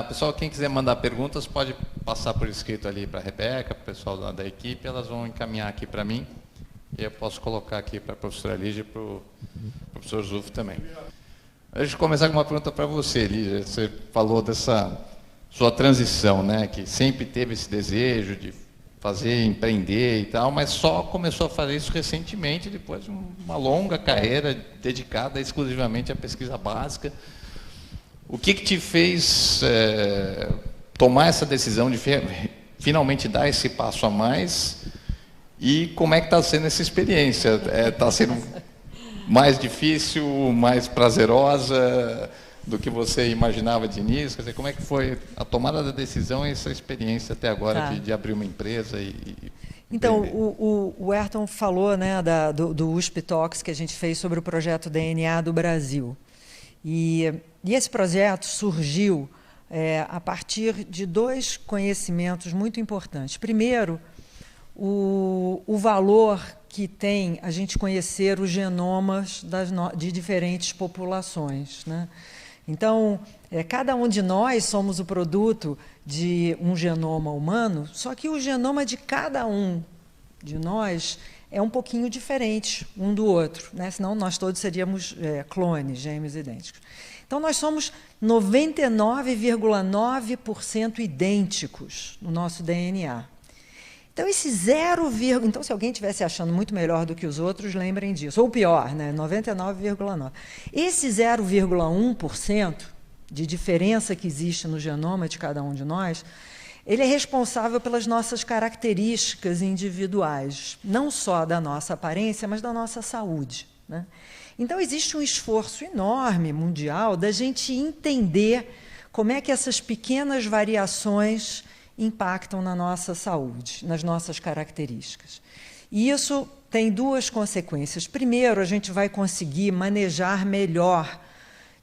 Pessoal, quem quiser mandar perguntas, pode passar por escrito ali para a Rebeca, para o pessoal da equipe, elas vão encaminhar aqui para mim, e eu posso colocar aqui para a professora Lígia e para o professor Zuf também. Deixa eu começar com uma pergunta para você, Lígia. Você falou dessa sua transição, né, que sempre teve esse desejo de fazer, empreender e tal, mas só começou a fazer isso recentemente, depois de uma longa carreira dedicada exclusivamente à pesquisa básica. O que te fez tomar essa decisão de finalmente dar esse passo a mais? E como é que está sendo essa experiência? Está sendo mais difícil, mais prazerosa do que você imaginava de início? Quer dizer, como é que foi a tomada da decisão e essa experiência até agora de abrir uma empresa Então, o Ayrton falou, né, do USP Talks que a gente fez sobre o projeto DNA do Brasil. E esse projeto surgiu a partir de dois conhecimentos muito importantes. Primeiro, o valor que tem a gente conhecer os genomas de diferentes populações, né? Então, cada um de nós somos o produto de um genoma humano, só que o genoma de cada um de nós é um pouquinho diferente um do outro, né? Senão nós todos seríamos clones, gêmeos idênticos. Então, nós somos 99,9% idênticos no nosso DNA. Então, esse então, se alguém estivesse achando muito melhor do que os outros, lembrem disso. Ou pior, né? 99,9%. Esse 0,1% de diferença que existe no genoma de cada um de nós, ele é responsável pelas nossas características individuais, não só da nossa aparência, mas da nossa saúde, né? Então, existe um esforço enorme mundial da gente entender como é que essas pequenas variações impactam na nossa saúde, nas nossas características. E isso tem duas consequências. Primeiro, a gente vai conseguir manejar melhor,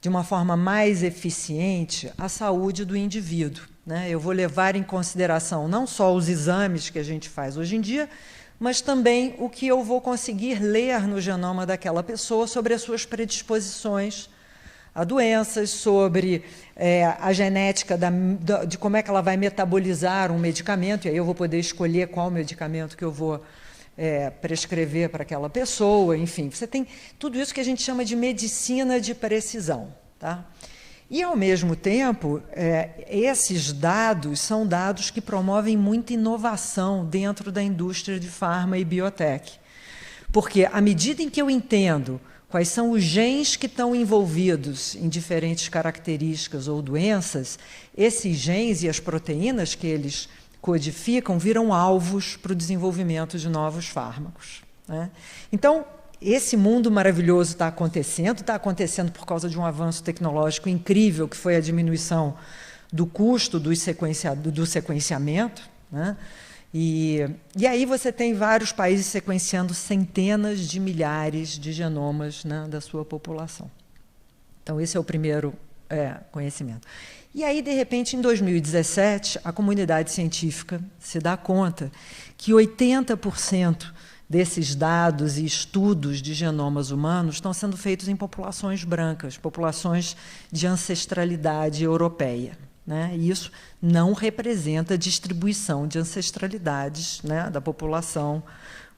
de uma forma mais eficiente, a saúde do indivíduo, né? Eu vou levar em consideração não só os exames que a gente faz hoje em dia, mas também o que eu vou conseguir ler no genoma daquela pessoa sobre as suas predisposições a doenças, sobre a genética de como é que ela vai metabolizar um medicamento, e aí eu vou poder escolher qual medicamento que eu vou prescrever para aquela pessoa, enfim. Você tem tudo isso que a gente chama de medicina de precisão, tá? E, ao mesmo tempo, esses dados são dados que promovem muita inovação dentro da indústria de farma e biotech. Porque, à medida em que eu entendo quais são os genes que estão envolvidos em diferentes características ou doenças, esses genes e as proteínas que eles codificam viram alvos para o desenvolvimento de novos fármacos, né? Então, esse mundo maravilhoso está acontecendo por causa de um avanço tecnológico incrível, que foi a diminuição do custo do sequenciamento, né? E aí você tem vários países sequenciando centenas de milhares de genomas, né, da sua população. Então, esse é o primeiro conhecimento. E aí, de repente, em 2017, a comunidade científica se dá conta que 80% desses dados e estudos de genomas humanos estão sendo feitos em populações brancas, populações de ancestralidade europeia, né? E isso não representa a distribuição de ancestralidades, né, da população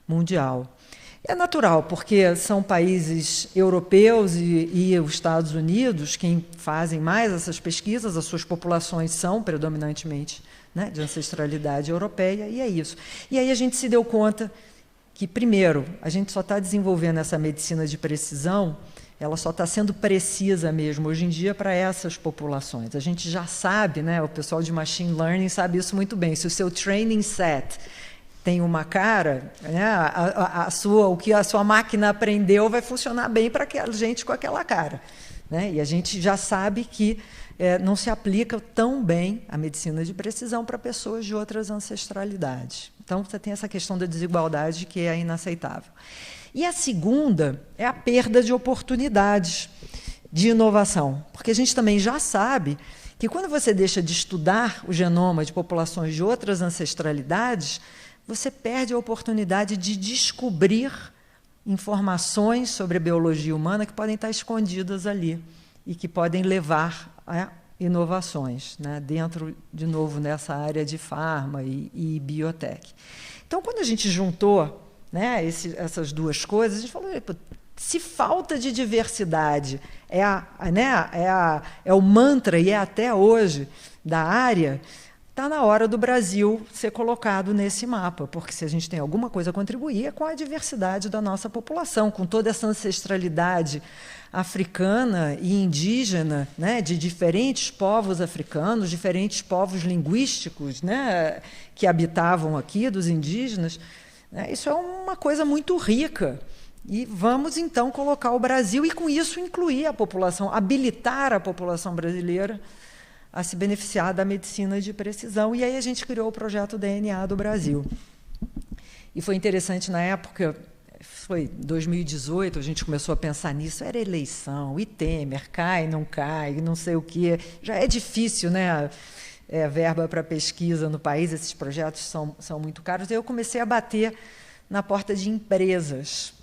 mundial. É natural, porque são países europeus e os Estados Unidos quem fazem mais essas pesquisas, as suas populações são predominantemente, né, de ancestralidade europeia, e é isso. E aí a gente se deu conta que, primeiro, a gente só está desenvolvendo essa medicina de precisão, ela só está sendo precisa mesmo hoje em dia para essas populações. A gente já sabe, né, o pessoal de machine learning sabe isso muito bem, se o seu training set tem uma cara, né, o que a sua máquina aprendeu vai funcionar bem para aquela gente com aquela cara, né? E a gente já sabe que não se aplica tão bem a medicina de precisão para pessoas de outras ancestralidades. Então, você tem essa questão da desigualdade que é inaceitável. E a segunda é a perda de oportunidades de inovação, porque a gente também já sabe que quando você deixa de estudar o genoma de populações de outras ancestralidades, você perde a oportunidade de descobrir informações sobre a biologia humana que podem estar escondidas ali e que podem levar inovações, né, dentro, de novo, nessa área de farma e biotech. Então, quando a gente juntou, né, essas duas coisas, a gente falou, se falta de diversidade é o mantra, e é até hoje, da área, está na hora do Brasil ser colocado nesse mapa, porque se a gente tem alguma coisa a contribuir é com a diversidade da nossa população, com toda essa ancestralidade africana e indígena, né, de diferentes povos africanos, diferentes povos linguísticos, né, que habitavam aqui, dos indígenas. Né, isso é uma coisa muito rica. E vamos, então, colocar o Brasil e, com isso, incluir a população, habilitar a população brasileira a se beneficiar da medicina de precisão. E aí a gente criou o projeto DNA do Brasil. E foi interessante, na época, foi 2018, a gente começou a pensar nisso, era eleição, e Temer, cai, não sei o quê. Já é difícil, né? Verba para pesquisa no país, esses projetos são muito caros. E eu comecei a bater na porta de empresas.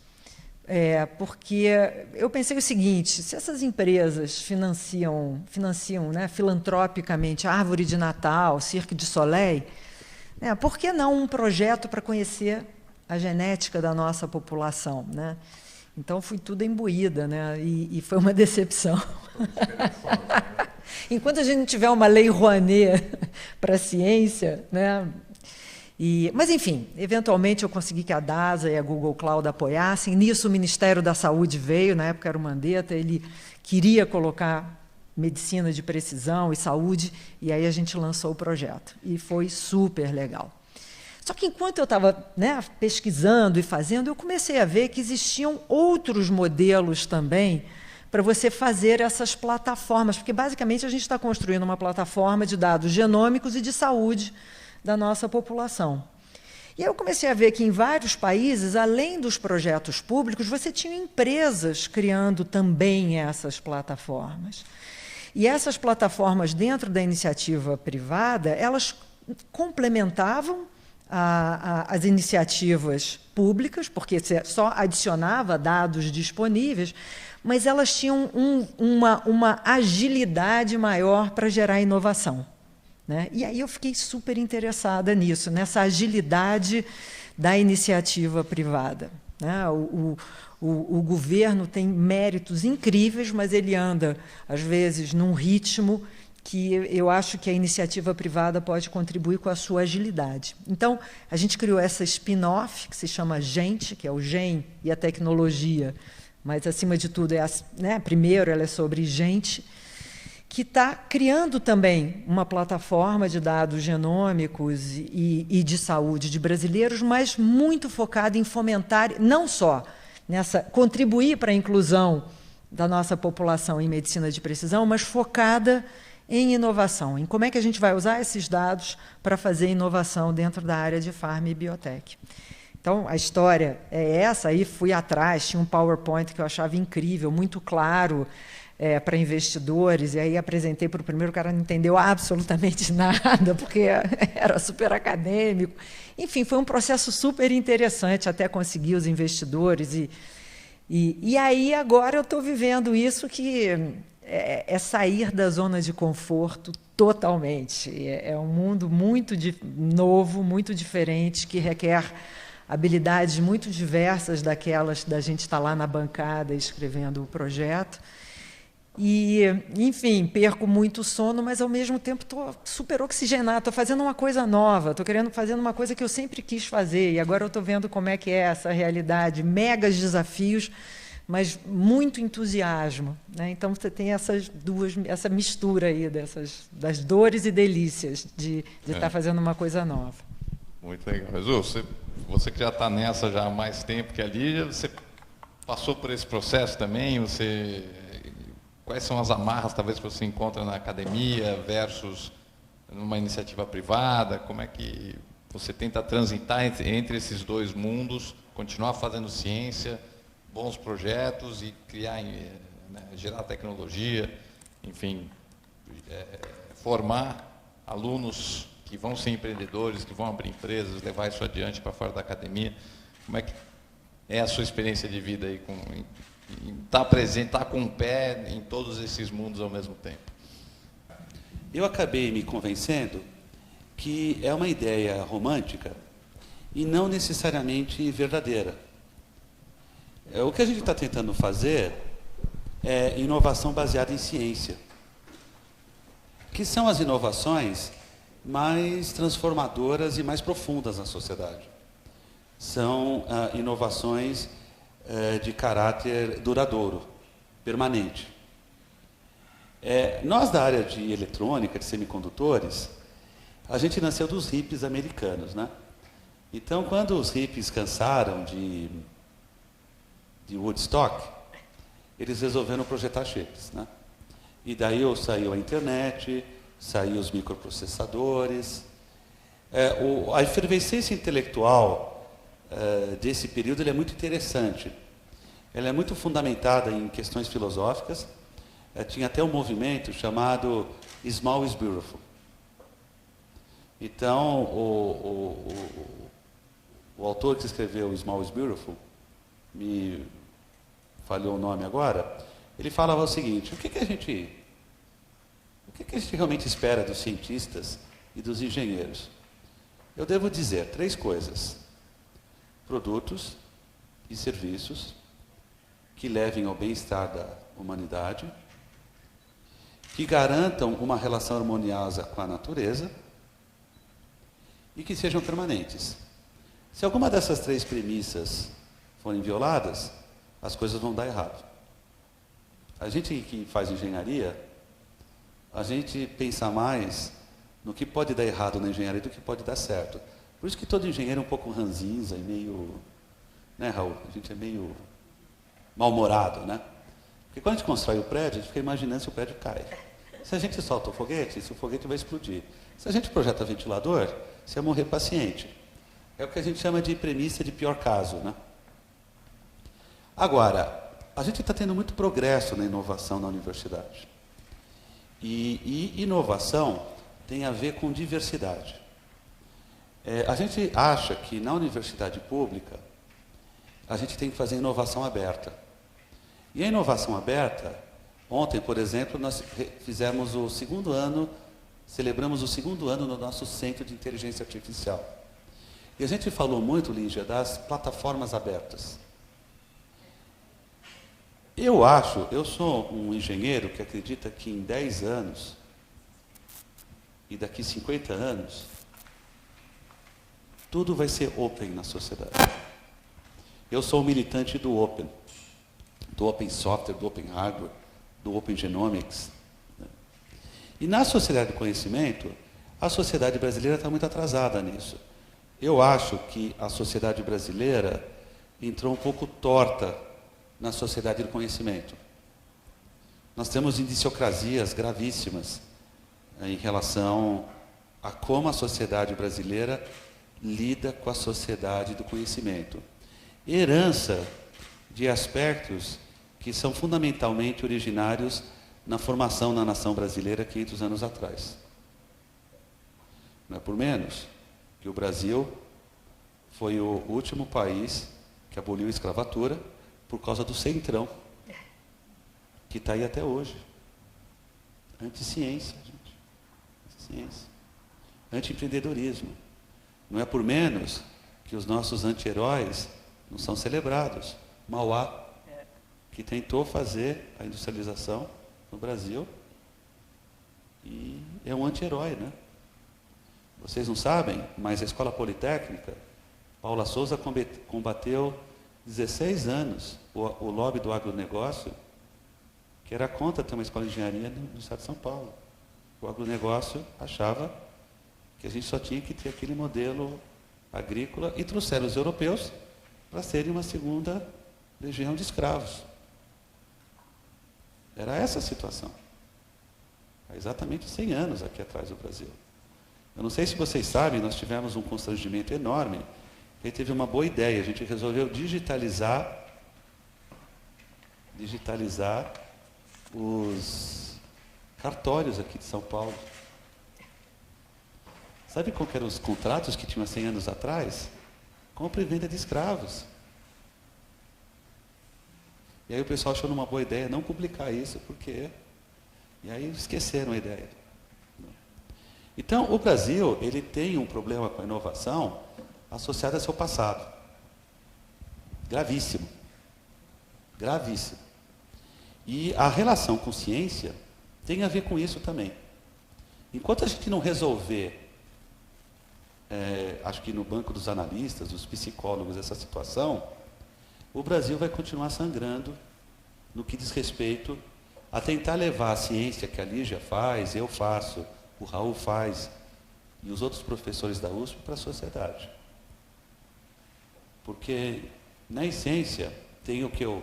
Porque eu pensei o seguinte, se essas empresas financiam, né, filantropicamente a Árvore de Natal, Cirque du Soleil, né, por que não um projeto para conhecer a genética da nossa população? Né? Então, fui tudo imbuída, né, e foi uma decepção. Enquanto a gente não tiver uma lei Rouanet para a ciência, né, mas, enfim, eventualmente eu consegui que a DASA e a Google Cloud apoiassem. Nisso, o Ministério da Saúde veio, na época era o Mandetta, ele queria colocar medicina de precisão e saúde, e aí a gente lançou o projeto. E foi super legal. Só que, enquanto eu estava, né, pesquisando e fazendo, eu comecei a ver que existiam outros modelos também para você fazer essas plataformas, porque, basicamente, a gente está construindo uma plataforma de dados genômicos e de saúde da nossa população. E aí eu comecei a ver que, em vários países, além dos projetos públicos, você tinha empresas criando também essas plataformas. E essas plataformas, dentro da iniciativa privada, elas complementavam as iniciativas públicas, porque você só adicionava dados disponíveis, mas elas tinham uma agilidade maior para gerar inovação. Né? E aí eu fiquei super interessada nisso, nessa agilidade da iniciativa privada. Né? O governo tem méritos incríveis, mas ele anda, às vezes, num ritmo que eu acho que a iniciativa privada pode contribuir com a sua agilidade. Então, a gente criou essa spin-off, que se chama Gente, que é o GEM e a tecnologia, mas, acima de tudo, né, primeiro ela é sobre gente, que está criando também uma plataforma de dados genômicos e de saúde de brasileiros, mas muito focada em fomentar, não só contribuir para a inclusão da nossa população em medicina de precisão, mas focada em inovação, em como é que a gente vai usar esses dados para fazer inovação dentro da área de farma e biotech. Então, a história é essa, aí fui atrás, tinha um PowerPoint que eu achava incrível, muito claro, para investidores, e aí apresentei para o primeiro, o cara não entendeu absolutamente nada, porque era super acadêmico. Enfim, foi um processo super interessante até conseguir os investidores. E aí, agora, eu estou vivendo isso, que é sair da zona de conforto totalmente. É um mundo muito novo, muito diferente, que requer habilidades muito diversas daquelas da gente estar lá na bancada escrevendo o projeto. E, enfim, perco muito sono, mas, ao mesmo tempo, estou super oxigenada, estou fazendo uma coisa nova, estou fazendo uma coisa que eu sempre quis fazer, e agora eu estou vendo como é que é essa realidade, megas desafios, mas muito entusiasmo. Né? Então, você tem essa mistura aí das dores e delícias de estar fazendo uma coisa nova. Muito legal. Jesus, você que já está nessa já há mais tempo que ali, você passou por esse processo também? Quais são as amarras, talvez, que você encontra na academia versus numa iniciativa privada? Como é que você tenta transitar entre esses dois mundos, continuar fazendo ciência, bons projetos e criar, né, gerar tecnologia, enfim, formar alunos que vão ser empreendedores, que vão abrir empresas, levar isso adiante para fora da academia? Como é que é a sua experiência de vida aí estar presente, estar com o pé em todos esses mundos ao mesmo tempo? eu acabei me convencendo que é uma ideia romântica e não necessariamente verdadeira. O que a gente está tentando fazer é inovação baseada em ciência, que são as inovações mais transformadoras e mais profundas na sociedade. São inovações de caráter duradouro, permanente. Nós da área de eletrônica, de semicondutores, a gente nasceu dos hippies americanos, né? Então, quando os hippies cansaram de Woodstock, eles resolveram projetar chips, né? E daí saiu a internet, saiu os microprocessadores. A efervescência intelectual desse período ele é muito interessante. Ela é muito fundamentada em questões filosóficas. Tinha até um movimento chamado Small is Beautiful. Então, o autor que escreveu Small is Beautiful, me falhou o nome agora, ele falava o seguinte: o que a gente realmente espera dos cientistas e dos engenheiros? Eu devo dizer 3 coisas: produtos e serviços que levem ao bem-estar da humanidade, que garantam uma relação harmoniosa com a natureza e que sejam permanentes. Se alguma dessas 3 premissas forem violadas, as coisas vão dar errado. A gente que faz engenharia, a gente pensa mais no que pode dar errado na engenharia do que pode dar certo. Por isso que todo engenheiro é um pouco ranzinza e meio... Né, Raul? A gente é meio mal-humorado, né? Porque quando a gente constrói o prédio, a gente fica imaginando se o prédio cai. Se a gente solta o foguete, se o foguete vai explodir. Se a gente projeta ventilador, você vai morrer paciente. É o que a gente chama de premissa de pior caso, né? Agora, a gente está tendo muito progresso na inovação na universidade. E inovação tem a ver com diversidade. A gente acha que na universidade pública a gente tem que fazer inovação aberta. E a inovação aberta, ontem, por exemplo, nós fizemos o 2º ano, celebramos o 2º ano no nosso Centro de Inteligência Artificial. E a gente falou muito, Lígia, das plataformas abertas. Eu sou um engenheiro que acredita que em 10 anos e daqui 50 anos, tudo vai ser open na sociedade. Eu sou um militante do open software, do open hardware, do open genomics. E na sociedade do conhecimento, a sociedade brasileira está muito atrasada nisso. Eu acho que a sociedade brasileira entrou um pouco torta na sociedade do conhecimento. Nós temos indiciocrasias gravíssimas em relação a como a sociedade brasileira lida com a sociedade do conhecimento. Herança de aspectos que são fundamentalmente originários na formação na nação brasileira 500 anos atrás. Não é por menos que o Brasil foi o último país que aboliu a escravatura por causa do Centrão, que está aí até hoje. Anti-ciência, gente. Anti-ciência. Anti-empreendedorismo. Não é por menos que os nossos anti-heróis não são celebrados. Mauá, que tentou fazer a industrialização no Brasil e é um anti-herói, né? Vocês não sabem, mas a Escola Politécnica, Paula Souza combateu 16 anos o lobby do agronegócio, que era contra ter uma escola de engenharia no estado de São Paulo. O agronegócio achava que a gente só tinha que ter aquele modelo agrícola e trouxeram os europeus para serem uma segunda legião de escravos. Era essa a situação. Há exatamente 100 anos aqui atrás do Brasil. Eu não sei se vocês sabem, nós tivemos um constrangimento enorme. Ele teve uma boa ideia, a gente resolveu digitalizar os cartórios aqui de São Paulo. Sabe qual que eram os contratos que tinham há 100 anos atrás? Compra e venda de escravos. E aí o pessoal achou uma boa ideia não publicar isso, porque... E aí esqueceram a ideia. Então, o Brasil, ele tem um problema com a inovação associado ao seu passado. Gravíssimo. Gravíssimo. E a relação com ciência tem a ver com isso também. Enquanto a gente não resolver, acho que no banco dos analistas, dos psicólogos, essa situação, o Brasil vai continuar sangrando no que diz respeito a tentar levar a ciência que a Lígia faz, eu faço, o Raul faz, e os outros professores da USP para a sociedade. Porque, na essência, tem o que eu...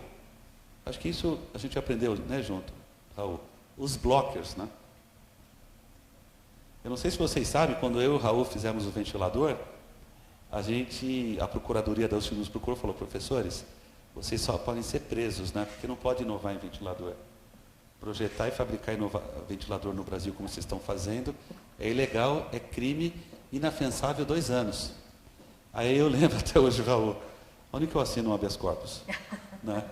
Acho que isso a gente aprendeu, né, junto, Raul? Os blockers, né? Eu não sei se vocês sabem, quando eu e o Raul fizemos o ventilador, a Procuradoria da USP nos procurou e falou, professores, vocês só podem ser presos, né? Porque não pode inovar em ventilador. Projetar e fabricar ventilador no Brasil, como vocês estão fazendo, é ilegal, é crime, inafiançável 2 anos. Aí eu lembro até hoje, Raul, onde que eu assino um habeas corpus? Né?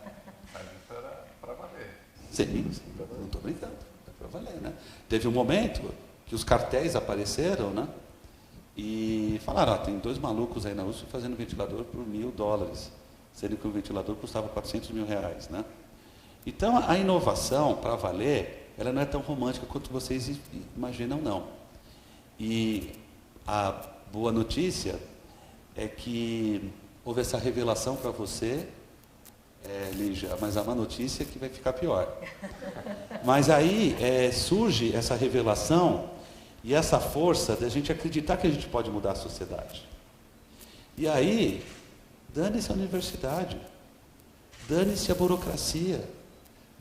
Para valer. Sim, não estou brincando, é para valer, né? Teve um momento que os cartéis apareceram, né? E falaram, tem 2 malucos aí na USP fazendo ventilador por $1.000, sendo que o ventilador custava R$400 mil, né? Então, a inovação, para valer, ela não é tão romântica quanto vocês imaginam, não. E a boa notícia é que houve essa revelação para você, Lígia, mas a má notícia é que vai ficar pior. Mas aí surge essa revelação e essa força da gente acreditar que a gente pode mudar a sociedade. E aí, dane-se a universidade, dane-se a burocracia,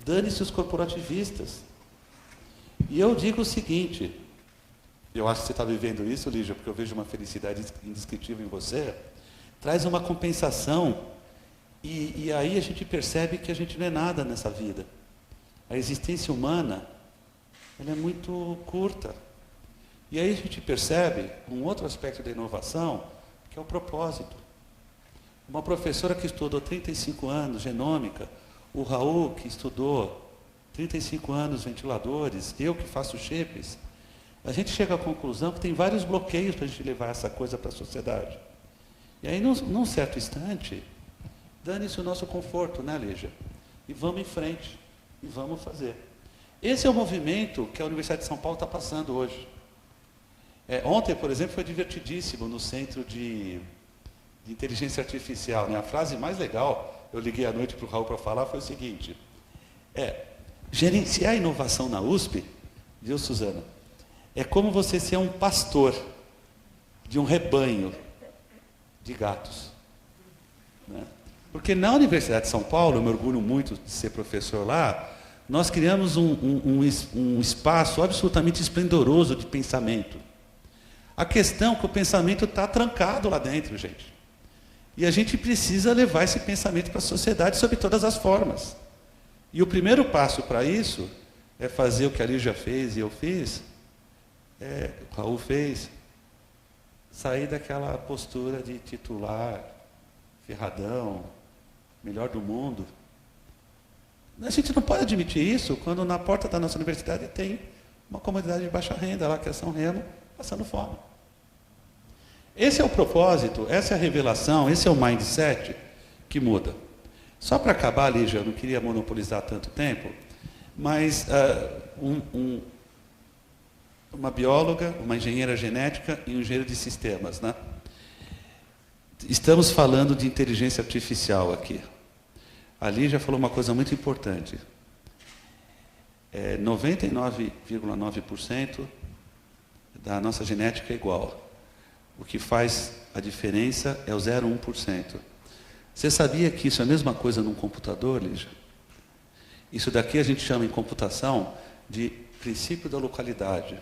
dane-se os corporativistas. E eu digo o seguinte, eu acho que você está vivendo isso, Lígia, porque eu vejo uma felicidade indescritível em você, traz uma compensação, e aí a gente percebe que a gente não é nada nessa vida. A existência humana, ela é muito curta. E aí a gente percebe um outro aspecto da inovação, que é o propósito. Uma professora que estudou 35 anos genômica, o Raul que estudou 35 anos ventiladores, eu que faço chips, a gente chega à conclusão que tem vários bloqueios para a gente levar essa coisa para a sociedade. E aí, num certo instante, dane-se o nosso conforto, né, Lígia? E vamos em frente, e vamos fazer. Esse é o movimento que a Universidade de São Paulo está passando hoje. Ontem, por exemplo, foi divertidíssimo no Centro de Inteligência Artificial, né? A frase mais legal, eu liguei à noite para o Raul para falar, foi o seguinte, gerenciar a inovação na USP, viu, Suzana? É como você ser um pastor de um rebanho de gatos. Né? Porque na Universidade de São Paulo, eu me orgulho muito de ser professor lá, nós criamos um espaço absolutamente esplendoroso de pensamento. A questão é que o pensamento está trancado lá dentro, gente. E a gente precisa levar esse pensamento para a sociedade sob todas as formas. E o primeiro passo para isso é fazer o que a Lígia fez e eu fiz, o Raul fez, sair daquela postura de titular, ferradão, melhor do mundo. A gente não pode admitir isso quando na porta da nossa universidade tem uma comunidade de baixa renda lá, que é São Remo, passando fome. Esse é o propósito, essa é a revelação, esse é o mindset que muda. Só para acabar, Lígia, eu não queria monopolizar tanto tempo, mas uma bióloga, uma engenheira genética e um engenheiro de sistemas, né? Estamos falando de inteligência artificial aqui. A Lígia falou uma coisa muito importante. 99,9% da nossa genética é igual. O que faz a diferença é o 0,1%. Você sabia que isso é a mesma coisa num computador, Lígia? Isso daqui a gente chama em computação de princípio da localidade.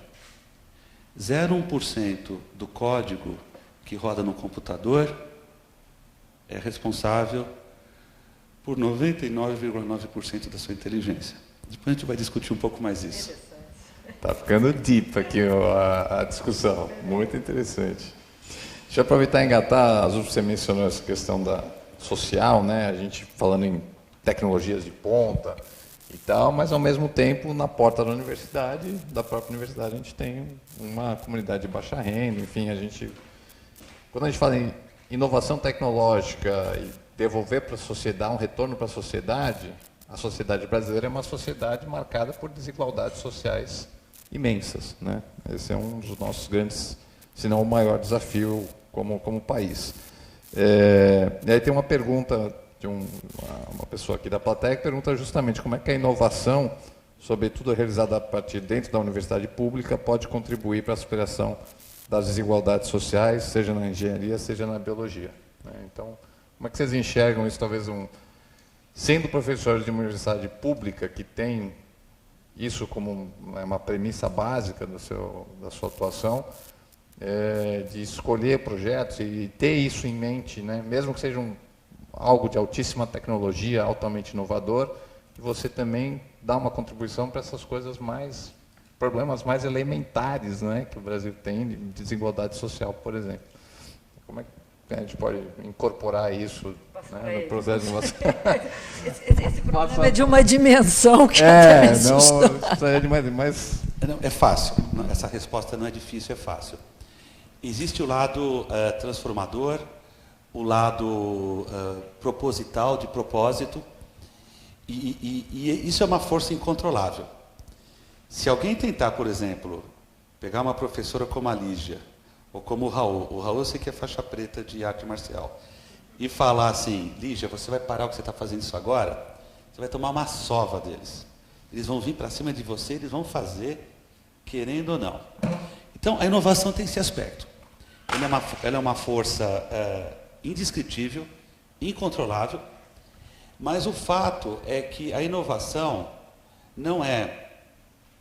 0,1% do código que roda no computador é responsável por 99,9% da sua inteligência. Depois a gente vai discutir um pouco mais isso. Está ficando deep aqui a discussão, muito interessante. Deixa eu aproveitar e engatar, Azul, você mencionou essa questão da social, né? A gente falando em tecnologias de ponta, e tal, mas ao mesmo tempo, na porta da própria universidade, a gente tem uma comunidade de baixa renda, enfim, quando a gente fala em inovação tecnológica e devolver para a sociedade, um retorno para a sociedade brasileira é uma sociedade marcada por desigualdades sociais imensas, né? Esse é um dos nossos grandes, se não o maior desafio como país. E aí tem uma pergunta de uma pessoa aqui da plateia que pergunta justamente como é que a inovação, sobretudo realizada a partir dentro da universidade pública, pode contribuir para a superação das desigualdades sociais, seja na engenharia, seja na biologia, né? Então, como é que vocês enxergam isso, talvez sendo professores de uma universidade pública que tem isso como uma premissa básica da sua atuação, de escolher projetos e ter isso em mente, né? Mesmo que seja algo de altíssima tecnologia, altamente inovador, que você também dá uma contribuição para essas coisas problemas mais elementares, né, que o Brasil tem, de desigualdade social, por exemplo. Como é que a gente pode incorporar isso, né, no processo de inovação? Esse problema é de uma dimensão que até me assustou. É fácil. Essa resposta não é difícil, é fácil. Existe o lado transformador, o lado proposital, de propósito, e isso é uma força incontrolável. Se alguém tentar, por exemplo, pegar uma professora como a Lígia, ou como o Raul eu sei que é faixa preta de arte marcial, e falar assim, Lígia, você vai parar o que você está fazendo isso agora, você vai tomar uma sova deles. Eles vão vir para cima de você, eles vão fazer, querendo ou não. Então, a inovação tem esse aspecto. Ela é uma força indescritível, incontrolável, mas o fato é que a inovação não é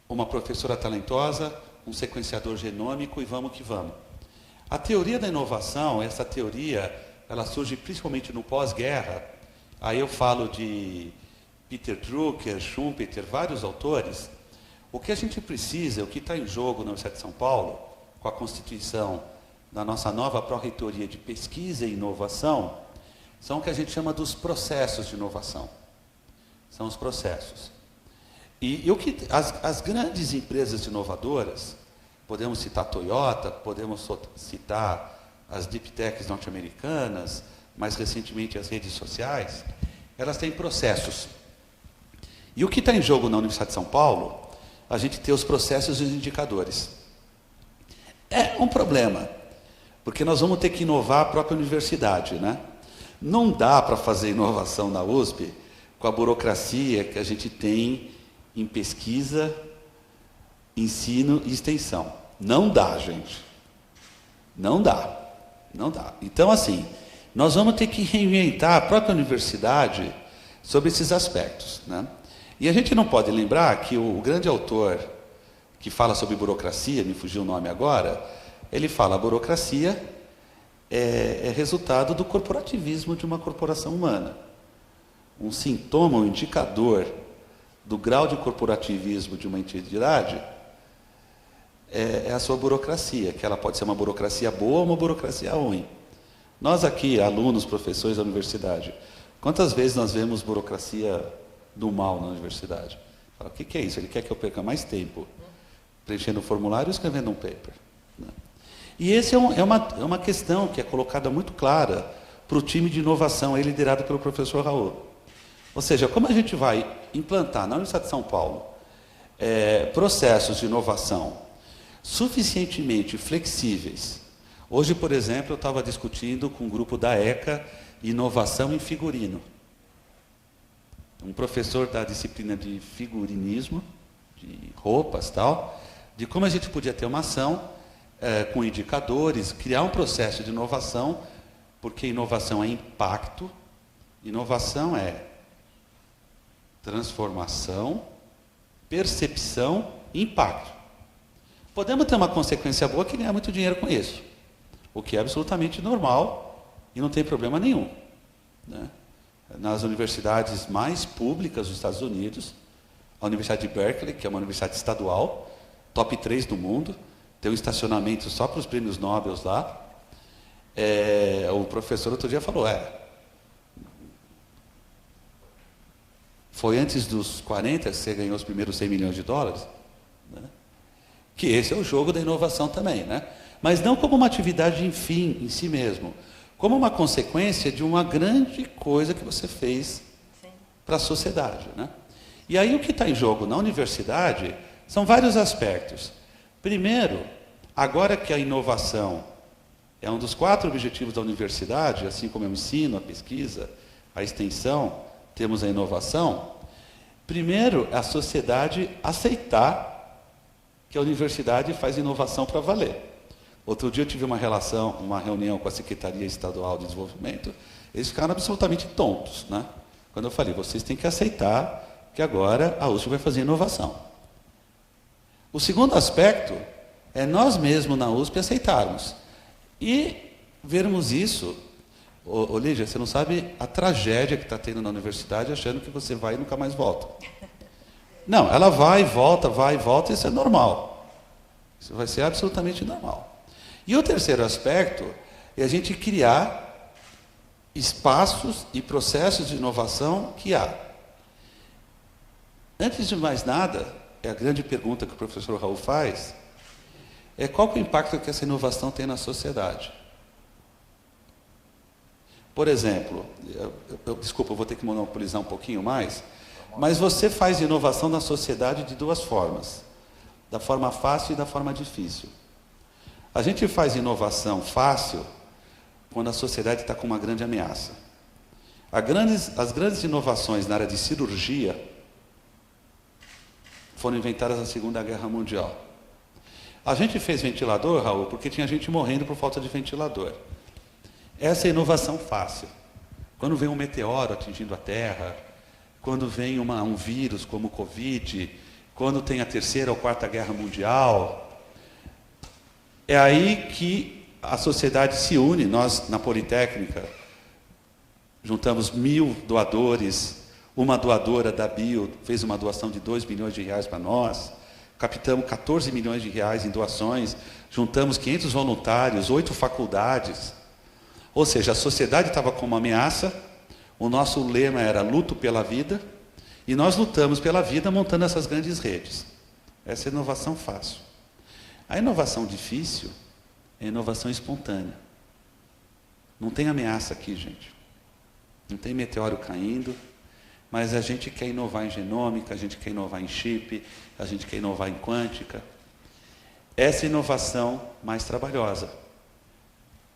uma professora talentosa, um sequenciador genômico e vamos que vamos. A teoria da inovação, essa teoria, ela surge principalmente no pós-guerra. Aí eu falo de Peter Drucker, Schumpeter, vários autores. O que a gente precisa, o que está em jogo na Universidade de São Paulo, com a constituição da nossa nova pró-reitoria de pesquisa e inovação, são o que a gente chama dos processos de inovação. São os processos. E o que as grandes empresas inovadoras, podemos citar a Toyota, podemos citar as deep techs norte-americanas, mais recentemente as redes sociais, elas têm processos. E o que está em jogo na Universidade de São Paulo, a gente tem os processos e os indicadores. É um problema, porque nós vamos ter que inovar a própria universidade, né? Não dá para fazer inovação na USP com a burocracia que a gente tem em pesquisa, ensino e extensão. Não dá, gente. Não dá. Não dá. Então, assim, nós vamos ter que reinventar a própria universidade sobre esses aspectos, né? E a gente não pode lembrar que o grande autor que fala sobre burocracia, me fugiu o nome agora, ele fala: a burocracia é resultado do corporativismo de uma corporação humana. Um sintoma, um indicador do grau de corporativismo de uma entidade é a sua burocracia, que ela pode ser uma burocracia boa ou uma burocracia ruim. Nós aqui, alunos, professores da universidade, quantas vezes nós vemos burocracia do mal na universidade? Fala, o que é isso? Ele quer que eu perca mais tempo preenchendo o formulário e escrevendo um paper, né? E essa é uma questão que é colocada muito clara para o time de inovação, aí liderado pelo professor Raul. Ou seja, como a gente vai implantar na Universidade de São Paulo processos de inovação suficientemente flexíveis. Hoje, por exemplo, eu estava discutindo com um grupo da ECA Inovação em Figurino. Um professor da disciplina de figurinismo, de roupas e tal, de como a gente podia ter uma ação com indicadores, criar um processo de inovação, porque inovação é impacto, inovação é transformação, percepção e impacto. Podemos ter uma consequência boa que ganhar muito dinheiro com isso, o que é absolutamente normal e não tem problema nenhum, né? Nas universidades mais públicas dos Estados Unidos, a Universidade de Berkeley, que é uma universidade estadual, top 3 do mundo, tem um estacionamento só para os prêmios Nobel lá. O professor outro dia falou, Foi antes dos 40 que você ganhou os primeiros 100 milhões de dólares? Né? Que esse é o jogo da inovação também, né? Mas não como uma atividade em fim, em si mesmo, como uma consequência de uma grande coisa que você fez para a sociedade, né? E aí o que está em jogo na universidade são vários aspectos. Primeiro, agora que a inovação é um dos 4 objetivos da universidade, assim como o ensino, a pesquisa, a extensão, temos a inovação. Primeiro, a sociedade aceitar que a universidade faz inovação para valer. Outro dia eu tive uma reunião com a Secretaria Estadual de Desenvolvimento, eles ficaram absolutamente tontos, né? Quando eu falei, vocês têm que aceitar que agora a USP vai fazer inovação. O segundo aspecto é nós mesmos na USP aceitarmos. E vermos isso, Lígia, você não sabe a tragédia que está tendo na universidade achando que você vai e nunca mais volta. Não, ela vai e volta, isso é normal. Isso vai ser absolutamente normal. E o terceiro aspecto é a gente criar espaços e processos de inovação que há. Antes de mais nada, é a grande pergunta que o professor Raul faz, é qual que é o impacto que essa inovação tem na sociedade. Por exemplo, desculpa, eu vou ter que monopolizar um pouquinho mais, mas você faz inovação na sociedade de 2 formas, da forma fácil e da forma difícil. A gente faz inovação fácil quando a sociedade está com uma grande ameaça. As grandes inovações na área de cirurgia foram inventadas na Segunda Guerra Mundial. A gente fez ventilador, Raul, porque tinha gente morrendo por falta de ventilador. Essa é a inovação fácil. Quando vem um meteoro atingindo a Terra, quando vem um vírus como o Covid, quando tem a 3ª ou 4ª Guerra Mundial, é aí que a sociedade se une. Nós, na Politécnica, juntamos 1000 doadores, uma doadora da Bio fez uma doação de 2 milhões de reais para nós, captamos 14 milhões de reais em doações, juntamos 500 voluntários, 8 faculdades. Ou seja, a sociedade estava com uma ameaça, o nosso lema era luto pela vida, e nós lutamos pela vida montando essas grandes redes. Essa é a inovação fácil. A inovação difícil é a inovação espontânea. Não tem ameaça aqui, gente. Não tem meteoro caindo, mas a gente quer inovar em genômica, a gente quer inovar em chip, a gente quer inovar em quântica. Essa é a inovação mais trabalhosa,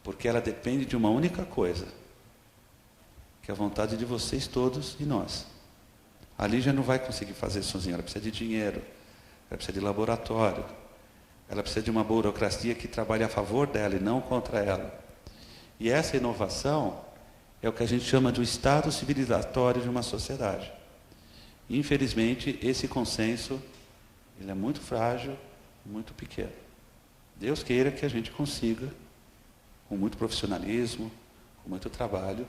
porque ela depende de uma única coisa, que é a vontade de vocês todos e nós. A Lígia não vai conseguir fazer sozinha, ela precisa de dinheiro, ela precisa de laboratório, ela precisa de uma burocracia que trabalhe a favor dela e não contra ela. E essa inovação é o que a gente chama de estado civilizatório de uma sociedade. Infelizmente, esse consenso ele é muito frágil, muito pequeno. Deus queira que a gente consiga, com muito profissionalismo, com muito trabalho,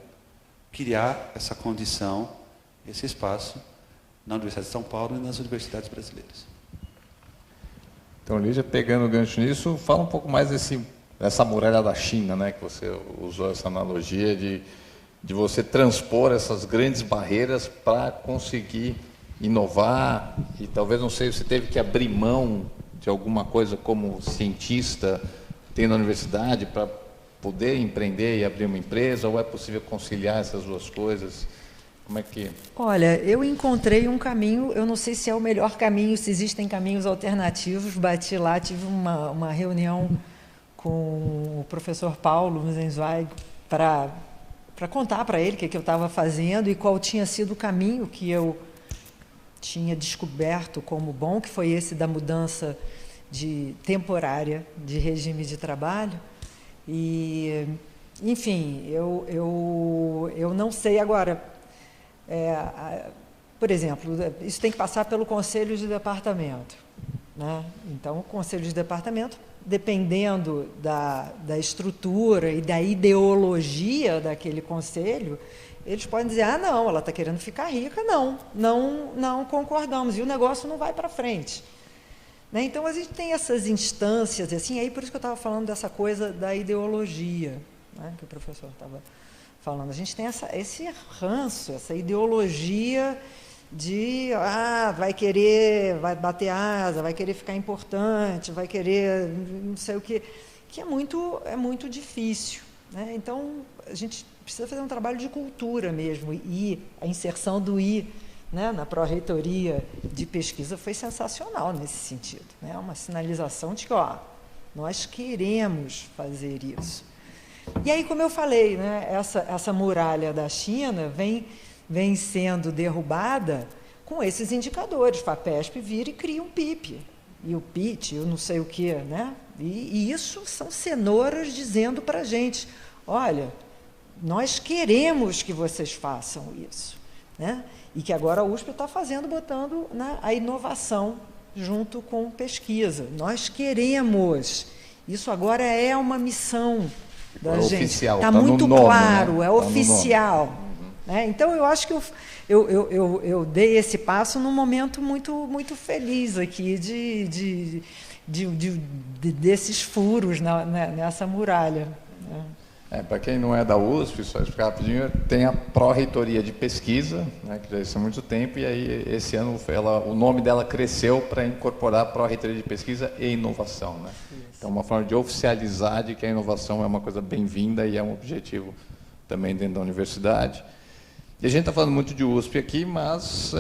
criar essa condição, esse espaço na Universidade de São Paulo e nas universidades brasileiras. Então, Lígia, pegando o gancho nisso, fala um pouco mais dessa muralha da China, né, que você usou essa analogia de você transpor essas grandes barreiras para conseguir inovar e talvez, não sei, você teve que abrir mão de alguma coisa como cientista, tem na universidade, para poder empreender e abrir uma empresa, ou é possível conciliar essas 2 coisas? Como é que... Olha, eu encontrei um caminho, eu não sei se é o melhor caminho, se existem caminhos alternativos. Bati lá, tive uma reunião com o professor Paulo Mizenzweig para contar para ele o que eu estava fazendo e qual tinha sido o caminho que eu tinha descoberto como bom, que foi esse da mudança temporária de regime de trabalho. E, enfim, eu não sei agora... por exemplo, isso tem que passar pelo conselho de departamento, né? Então, o conselho de departamento, dependendo da estrutura e da ideologia daquele conselho, eles podem dizer, não, ela está querendo ficar rica, não concordamos, e o negócio não vai para frente. Né? Então, a gente tem essas instâncias, assim, aí por isso que eu estava falando dessa coisa da ideologia, né, que o professor estava falando. A gente tem esse ranço, essa ideologia vai querer, vai bater asa, vai querer ficar importante, vai querer não sei o quê, que é muito difícil, né? Então, a gente precisa fazer um trabalho de cultura mesmo, e a inserção do I, né, na pró-reitoria de pesquisa foi sensacional nesse sentido, né? Uma sinalização de que, nós queremos fazer isso. E aí, como eu falei, né, essa muralha da China vem sendo derrubada com esses indicadores. FAPESP vira e cria um PIP, e o PIT, eu não sei o quê, né? E isso são cenouras dizendo para a gente, olha, nós queremos que vocês façam isso, né? E que agora a USP está fazendo, botando, né, a inovação junto com pesquisa. Nós queremos. Isso agora é uma missão da gente. Oficial, está muito nome, claro, né? É oficial. Né? Então, eu acho que eu dei esse passo num momento muito feliz aqui desses furos nessa muralha. Né? Para quem não é da USP, só explicar rapidinho, tem a pró-reitoria de pesquisa, né, que já existe há muito tempo, e aí esse ano o nome dela cresceu para incorporar a pró-reitoria de pesquisa e inovação. Né? Então, uma forma de oficializar de que a inovação é uma coisa bem-vinda e é um objetivo também dentro da universidade. E a gente está falando muito de USP aqui, mas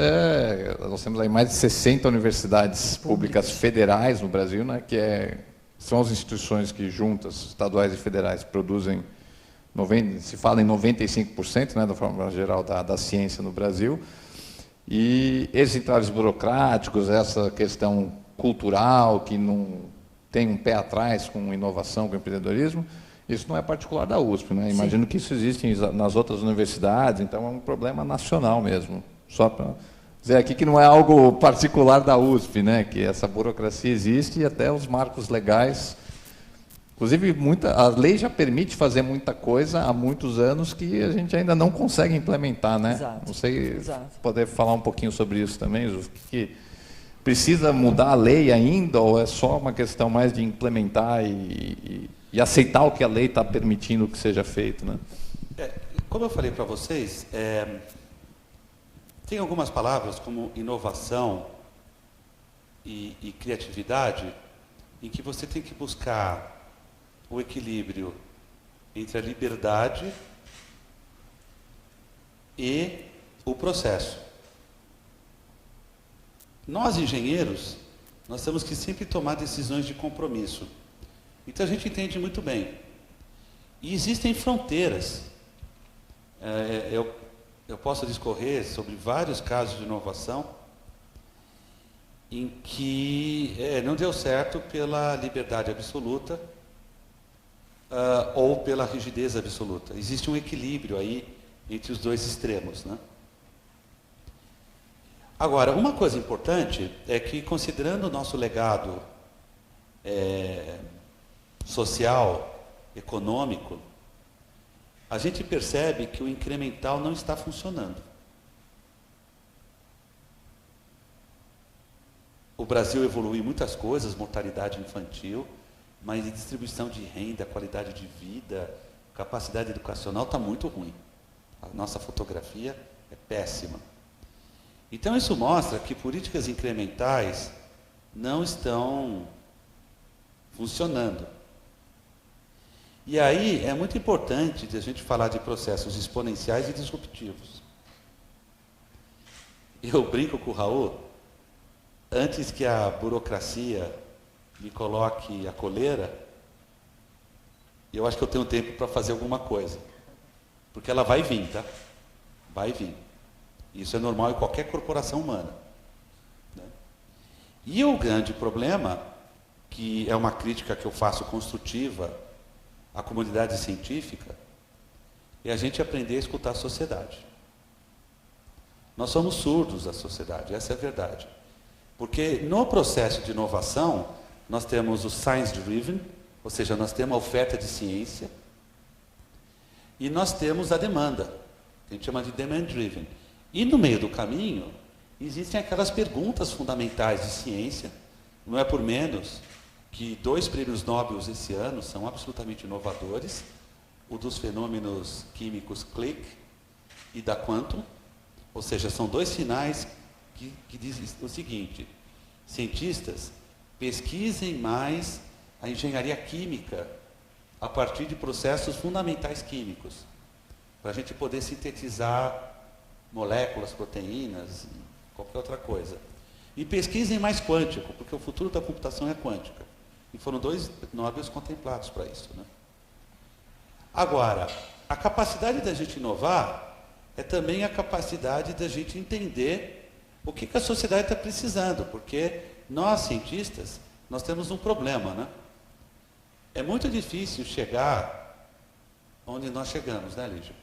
nós temos aí mais de 60 universidades públicas federais no Brasil, né, são as instituições que juntas, estaduais e federais, produzem, se fala em 95%, né, da forma geral, da ciência no Brasil. E esses entraves burocráticos, essa questão cultural, que não tem um pé atrás com inovação, com empreendedorismo, isso não é particular da USP, né? Imagino que isso existe nas outras universidades, então é um problema nacional mesmo. Só para dizer aqui que não é algo particular da USP, né? Que essa burocracia existe e até os marcos legais. Inclusive, a lei já permite fazer muita coisa há muitos anos que a gente ainda não consegue implementar, né? Exato. Não sei, poder falar um pouquinho sobre isso também, Zuf, que precisa mudar a lei ainda, ou é só uma questão mais de implementar e aceitar o que a lei está permitindo que seja feito, né? Como eu falei para vocês, tem algumas palavras como inovação e criatividade, em que você tem que buscar o equilíbrio entre a liberdade e o processo. Nós, engenheiros, nós temos que sempre tomar decisões de compromisso. Então, a gente entende muito bem. E existem fronteiras. Eu posso discorrer sobre vários casos de inovação em que não deu certo pela liberdade absoluta ou pela rigidez absoluta. Existe um equilíbrio aí entre os dois extremos, né? Agora, uma coisa importante é que, considerando o nosso legado social, econômico, a gente percebe que o incremental não está funcionando. O Brasil evoluiu em muitas coisas, mortalidade infantil, mas em distribuição de renda, qualidade de vida, capacidade educacional está muito ruim. A nossa fotografia é péssima. Então, isso mostra que políticas incrementais não estão funcionando. E aí é muito importante a gente falar de processos exponenciais e disruptivos. Eu brinco com o Raul, antes que a burocracia me coloque a coleira, eu acho que eu tenho tempo para fazer alguma coisa. Porque ela vai vir, tá? Vai vir. Isso é normal em qualquer corporação humana. Né? E o grande problema, que é uma crítica que eu faço construtiva à comunidade científica, é a gente aprender a escutar a sociedade. Nós somos surdos da sociedade, essa é a verdade. Porque no processo de inovação, nós temos o science driven, ou seja, nós temos a oferta de ciência, e nós temos a demanda, que a gente chama de demand driven. E no meio do caminho, existem aquelas perguntas fundamentais de ciência, não é por menos que 2 prêmios Nobel esse ano são absolutamente inovadores, o dos fenômenos químicos Click e da Quantum, ou seja, são 2 sinais que diz o seguinte: cientistas, pesquisem mais a engenharia química a partir de processos fundamentais químicos, para a gente poder sintetizar moléculas, proteínas, qualquer outra coisa. E pesquisem mais quântico, porque o futuro da computação é quântica. E foram 2 Nobels contemplados para isso, né? Agora, a capacidade da gente inovar é também a capacidade da gente entender o que a sociedade está precisando, porque nós, cientistas, nós temos um problema, né? É muito difícil chegar onde nós chegamos, né, Lígia?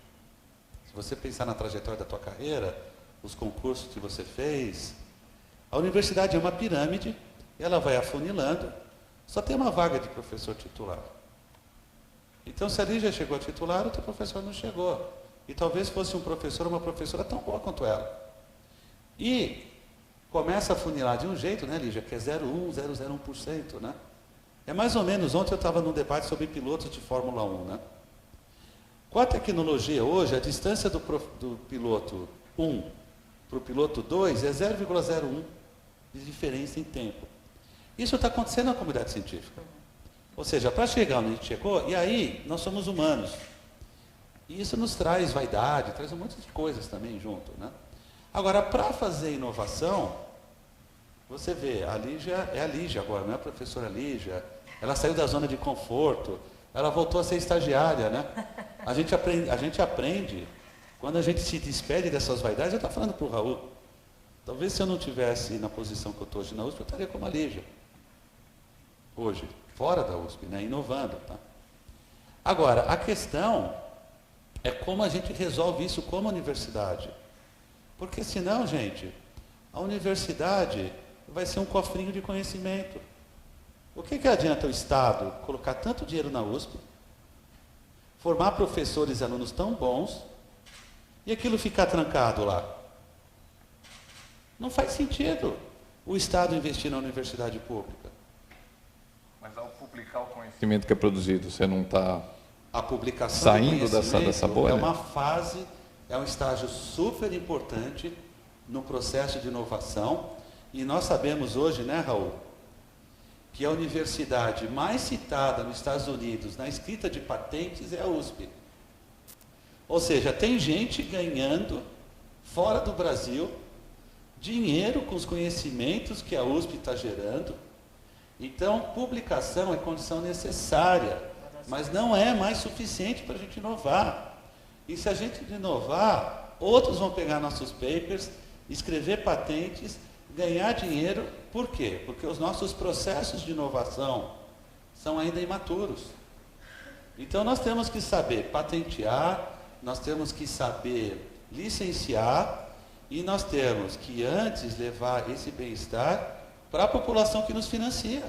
Se você pensar na trajetória da tua carreira, os concursos que você fez, a universidade é uma pirâmide, ela vai afunilando, só tem uma vaga de professor titular. Então, se a Lígia chegou a titular, o teu professor não chegou. E talvez fosse um professor ou uma professora tão boa quanto ela. E começa a funilar de um jeito, né, Lígia, que é 0,1%, né? É mais ou menos, ontem eu estava num debate sobre pilotos de Fórmula 1, né? Com a tecnologia hoje, a distância do piloto 1 para o piloto 2 é 0,01 de diferença em tempo. Isso está acontecendo na comunidade científica. Ou seja, para chegar onde a gente chegou, e aí nós somos humanos. E isso nos traz vaidade, traz um monte de coisas também junto, né? Agora, para fazer inovação, você vê, a Lígia é a Lígia agora, não é a professora Lígia. Ela saiu da zona de conforto, ela voltou a ser estagiária, né? A gente aprende, quando a gente se despede dessas vaidades, eu estou falando para o Raul, talvez se eu não tivesse na posição que eu estou hoje na USP, eu estaria como a Lígia. Hoje, fora da USP, né? Inovando, tá? Agora, a questão é como a gente resolve isso como universidade. Porque senão, gente, a universidade vai ser um cofrinho de conhecimento. O que adianta o Estado colocar tanto dinheiro na USP, formar professores e alunos tão bons, e aquilo ficar trancado lá? Não faz sentido o Estado investir na universidade pública. Mas ao publicar o conhecimento que é produzido, você não está saindo dessa bolha? É uma fase, é um estágio super importante no processo de inovação. E nós sabemos hoje, né, Raul, que a universidade mais citada nos Estados Unidos na escrita de patentes é a USP. Ou seja, tem gente ganhando, fora do Brasil, dinheiro com os conhecimentos que a USP está gerando. Então, publicação é condição necessária, mas não é mais suficiente para a gente inovar. E se a gente inovar, outros vão pegar nossos papers, escrever patentes, ganhar dinheiro. Por quê? Porque os nossos processos de inovação são ainda imaturos. Então, nós temos que saber patentear, nós temos que saber licenciar e nós temos que antes levar esse bem-estar para a população que nos financia,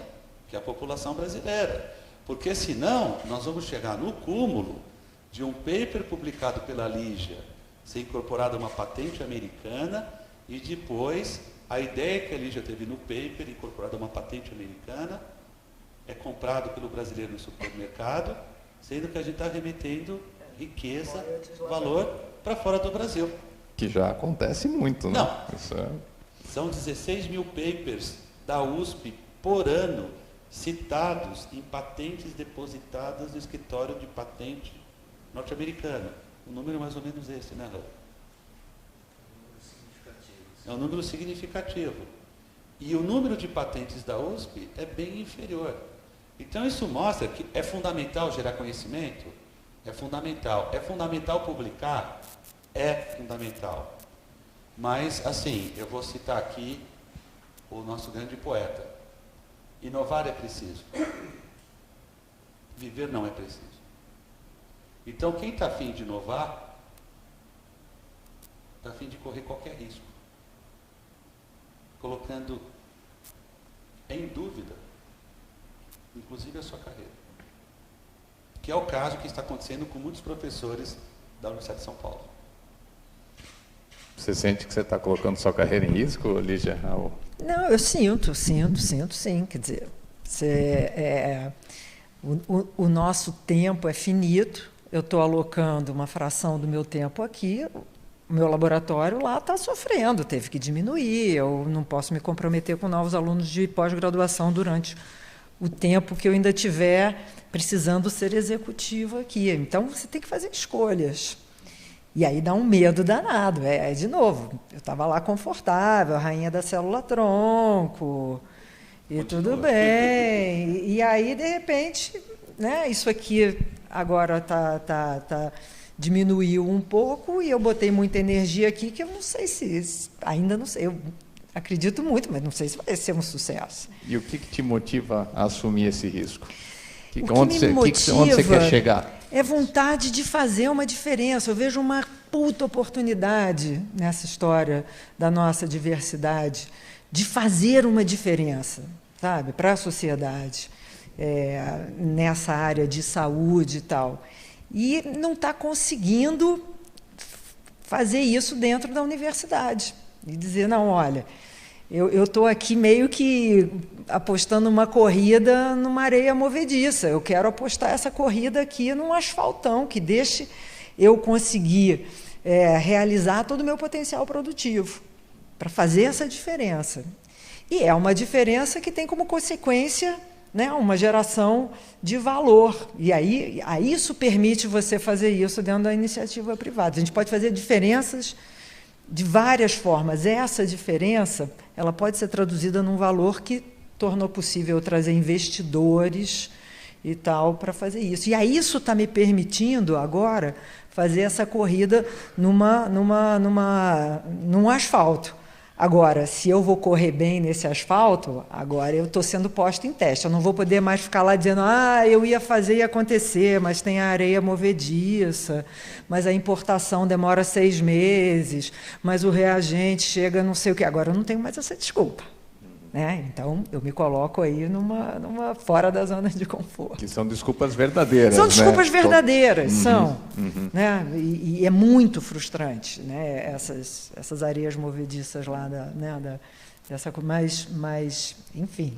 que é a população brasileira. Porque senão, nós vamos chegar no cúmulo de um paper publicado pela Lígia ser incorporado a uma patente americana e depois a ideia que a Lígia teve no paper, incorporada a uma patente americana, é comprado pelo brasileiro no supermercado, sendo que a gente está remetendo riqueza, valor para fora do Brasil. Que já acontece muito, né? Não. Isso é... São 16 mil papers da USP por ano citados em patentes depositadas no escritório de patente norte-americano. O número é mais ou menos esse, né, Raul? É um número significativo. E o número de patentes da USP é bem inferior. Então, isso mostra que é fundamental gerar conhecimento? É fundamental. É fundamental publicar? É fundamental. Mas, assim, eu vou citar aqui o nosso grande poeta. Inovar é preciso. Viver não é preciso. Então, quem está afim de inovar, está afim de correr qualquer risco, colocando em dúvida, inclusive a sua carreira. Que é o caso que está acontecendo com muitos professores da Universidade de São Paulo. Você sente que você está colocando sua carreira em risco, Lígia? Não, eu sinto sim. Quer dizer, o nosso tempo é finito, eu estou alocando uma fração do meu tempo aqui, o meu laboratório lá está sofrendo, teve que diminuir, eu não posso me comprometer com novos alunos de pós-graduação durante o tempo que eu ainda tiver precisando ser executivo aqui. Então, você tem que fazer escolhas. E aí dá um medo danado. De novo, eu estava lá confortável, a rainha da célula-tronco, e tudo bem. E aí, de repente, né, isso aqui agora diminuiu um pouco e eu botei muita energia aqui que eu não sei ainda não sei, eu acredito muito, mas não sei se vai ser um sucesso. E o que te motiva a assumir esse risco? Onde você quer chegar? É vontade de fazer uma diferença. Eu vejo uma puta oportunidade nessa história da nossa diversidade de fazer uma diferença, sabe, para a sociedade, nessa área de saúde e tal. E não está conseguindo fazer isso dentro da universidade. E dizer, não, olha, eu estou aqui meio que apostando uma corrida numa areia movediça. Eu quero apostar essa corrida aqui num asfaltão que deixe eu conseguir realizar todo o meu potencial produtivo para fazer essa diferença. E é uma diferença que tem como consequência, né, uma geração de valor. E aí isso permite você fazer isso dentro da iniciativa privada. A gente pode fazer diferenças de várias formas. Essa diferença ela pode ser traduzida num valor que tornou possível trazer investidores e tal para fazer isso. E aí isso está me permitindo agora fazer essa corrida num asfalto. Agora, se eu vou correr bem nesse asfalto, agora eu estou sendo posto em teste. Eu não vou poder mais ficar lá dizendo, eu ia fazer e acontecer, mas tem a areia movediça, mas a importação demora 6 meses, mas o reagente chega não sei o quê. Agora eu não tenho mais essa desculpa. Né? Então, eu me coloco aí fora da zona de conforto. Que são desculpas verdadeiras. São desculpas verdadeiras, Uhum, são. Uhum. Né? E é muito frustrante, né? essas areias movediças lá, dessa coisa, mas, enfim.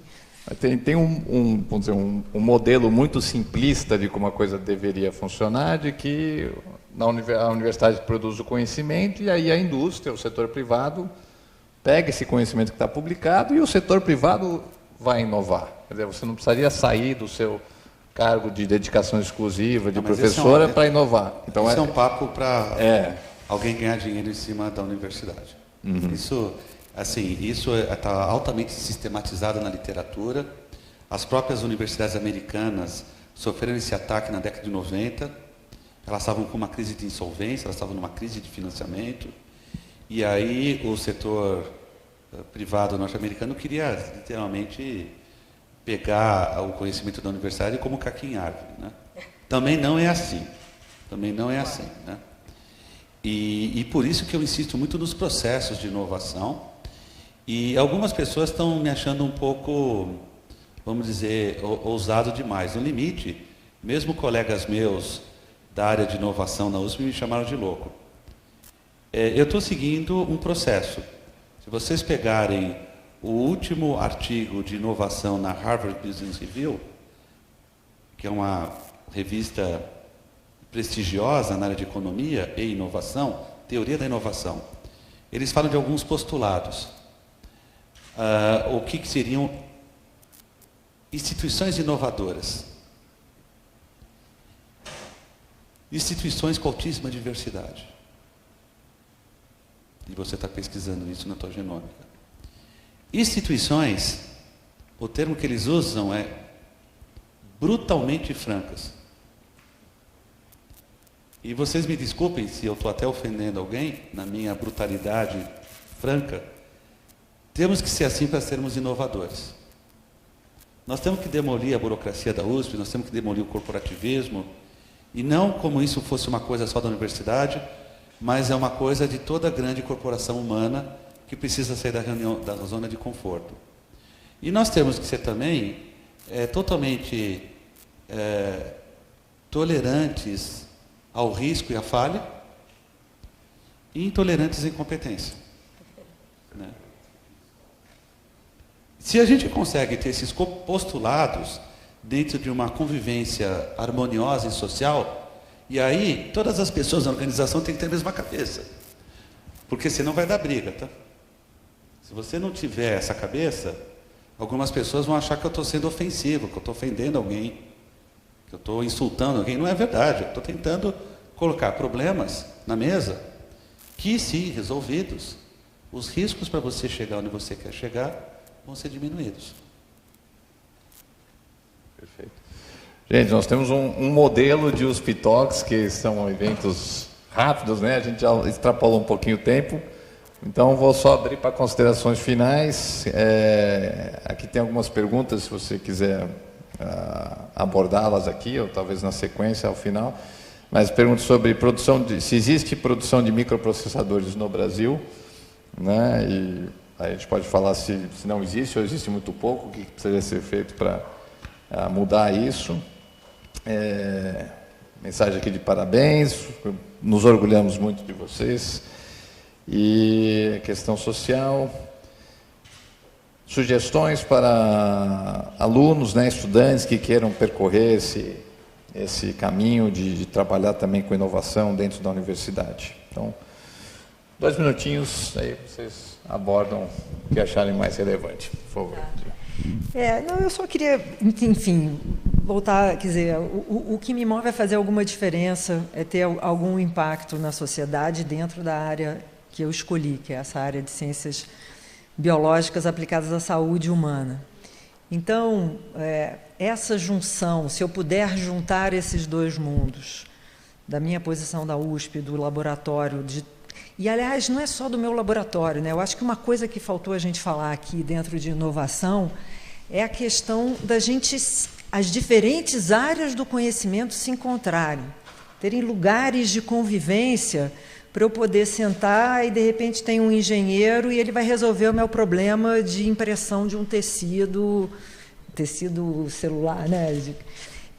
Tem vamos dizer, um modelo muito simplista de como a coisa deveria funcionar, de que a universidade produz o conhecimento e aí a indústria, o setor privado, pega esse conhecimento que está publicado e o setor privado vai inovar. Quer dizer, você não precisaria sair do seu cargo de dedicação exclusiva, de professora, para inovar. Então, isso é um papo para alguém ganhar dinheiro em cima da universidade. Uhum. Isso está altamente sistematizado na literatura. As próprias universidades americanas sofreram esse ataque na década de 90. Elas estavam com uma crise de insolvência, elas estavam numa crise de financiamento. E aí o setor privado norte-americano queria literalmente pegar o conhecimento da universidade como caqui em árvore. Né? Também não é assim. Né? E por isso que eu insisto muito nos processos de inovação. E algumas pessoas estão me achando um pouco, vamos dizer, ousado demais. No limite, mesmo colegas meus da área de inovação na USP me chamaram de louco. Eu estou seguindo um processo. Se vocês pegarem o último artigo de inovação na Harvard Business Review, que é uma revista prestigiosa na área de economia e inovação, teoria da inovação, eles falam de alguns postulados. O que seriam instituições inovadoras? Instituições com altíssima diversidade. E você está pesquisando isso na tua genômica. Instituições, o termo que eles usam é brutalmente francas. E vocês me desculpem se eu estou até ofendendo alguém na minha brutalidade franca. Temos que ser assim para sermos inovadores. Nós temos que demolir a burocracia da USP, nós temos que demolir o corporativismo, e não como isso fosse uma coisa só da universidade, mas é uma coisa de toda grande corporação humana que precisa sair da zona de conforto. E nós temos que ser também totalmente tolerantes ao risco e à falha e intolerantes à incompetência. Né? Se a gente consegue ter esses postulados dentro de uma convivência harmoniosa e social, e aí todas as pessoas na organização têm que ter a mesma cabeça. Porque senão vai dar briga, tá? Se você não tiver essa cabeça, algumas pessoas vão achar que eu estou sendo ofensivo, que eu estou ofendendo alguém, que eu estou insultando alguém. Não é verdade, eu estou tentando colocar problemas na mesa que, se resolvidos, os riscos para você chegar onde você quer chegar vão ser diminuídos. Perfeito. Gente, nós temos um modelo de USP Talks, que são eventos rápidos, né? A gente já extrapolou um pouquinho o tempo. Então, vou só abrir para considerações finais. Aqui tem algumas perguntas, se você quiser abordá-las aqui, ou talvez na sequência, ao final. Mas perguntas sobre se existe produção de microprocessadores no Brasil, né? E aí a gente pode falar se não existe ou existe muito pouco, o que precisaria ser feito para mudar isso. Mensagem aqui de parabéns, nos orgulhamos muito de vocês. E questão social, sugestões para alunos, né, estudantes que queiram percorrer esse caminho de trabalhar também com inovação dentro da universidade. Então, 2 minutinhos, aí vocês abordam o que acharem mais relevante, por favor. Não, eu só queria, enfim, voltar, quer dizer, o que me move a fazer alguma diferença, é ter algum impacto na sociedade dentro da área que eu escolhi, que é essa área de ciências biológicas aplicadas à saúde humana. Então, essa junção, se eu puder juntar esses dois mundos, da minha posição da USP, do laboratório, e, aliás, não é só do meu laboratório, né? Eu acho que uma coisa que faltou a gente falar aqui dentro de inovação é a questão as diferentes áreas do conhecimento se encontrarem, terem lugares de convivência para eu poder sentar e, de repente, tem um engenheiro e ele vai resolver o meu problema de impressão de um tecido celular, né?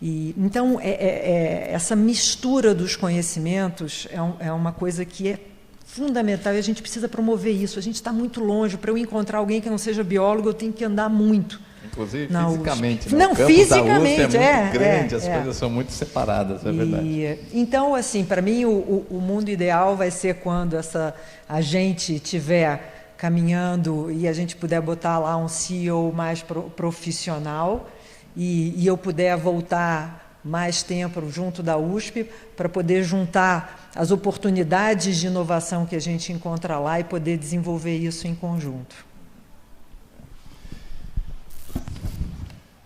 Então, essa mistura dos conhecimentos é uma coisa que é fundamental e a gente precisa promover isso. A gente está muito longe. Para eu encontrar alguém que não seja biólogo, eu tenho que andar muito. Inclusive fisicamente. Não, fisicamente. É muito grande, as coisas são muito separadas, é verdade. Então, assim, para mim, o mundo ideal vai ser quando a gente estiver caminhando e a gente puder botar lá um CEO mais profissional e eu puder voltar mais tempo junto da USP para poder juntar as oportunidades de inovação que a gente encontra lá e poder desenvolver isso em conjunto.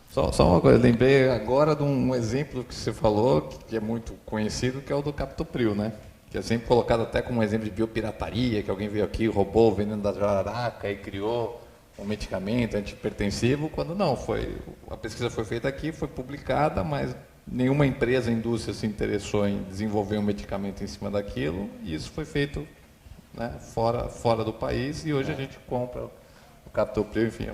Só uma coisa, lembrei agora de um exemplo que você falou, que é muito conhecido, que é o do Captopril, né? Que é sempre colocado até como um exemplo de biopirataria, que alguém veio aqui, roubou o veneno da jararaca e criou um medicamento antihipertensivo, quando não, a pesquisa foi feita aqui, foi publicada, mas nenhuma empresa, indústria se interessou em desenvolver um medicamento em cima daquilo, e isso foi feito, né, fora do país, e hoje a gente compra o Captopril, enfim,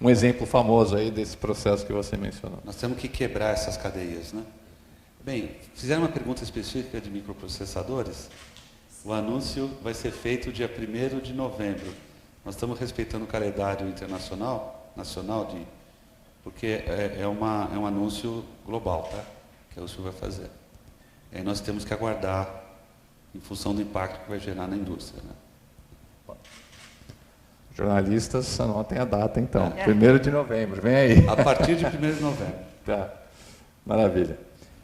um exemplo famoso aí desse processo que você mencionou. Nós temos que quebrar essas cadeias, né? Bem, fizeram uma pergunta específica de microprocessadores. O anúncio vai ser feito dia 1º de novembro. Nós estamos respeitando o calendário internacional, porque é um anúncio global, tá? Que a USP vai fazer. Aí nós temos que aguardar em função do impacto que vai gerar na indústria, né? Jornalistas, anotem a data, então. 1º de novembro, vem aí. A partir de 1º de novembro. Tá, maravilha.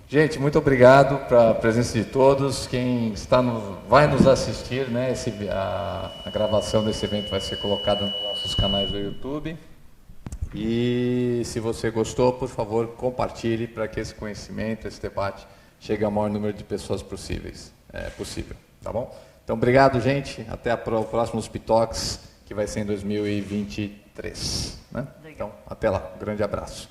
Gente, muito obrigado pela presença de todos. Quem vai nos assistir, né? A gravação desse evento vai ser colocada nos nossos canais do YouTube. E se você gostou, por favor, compartilhe para que esse conhecimento, esse debate, chegue ao maior número de pessoas possível, tá bom? Então, obrigado, gente. Até o próximo USP Talks, que vai ser em 2023. Né? Então, até lá. Um grande abraço.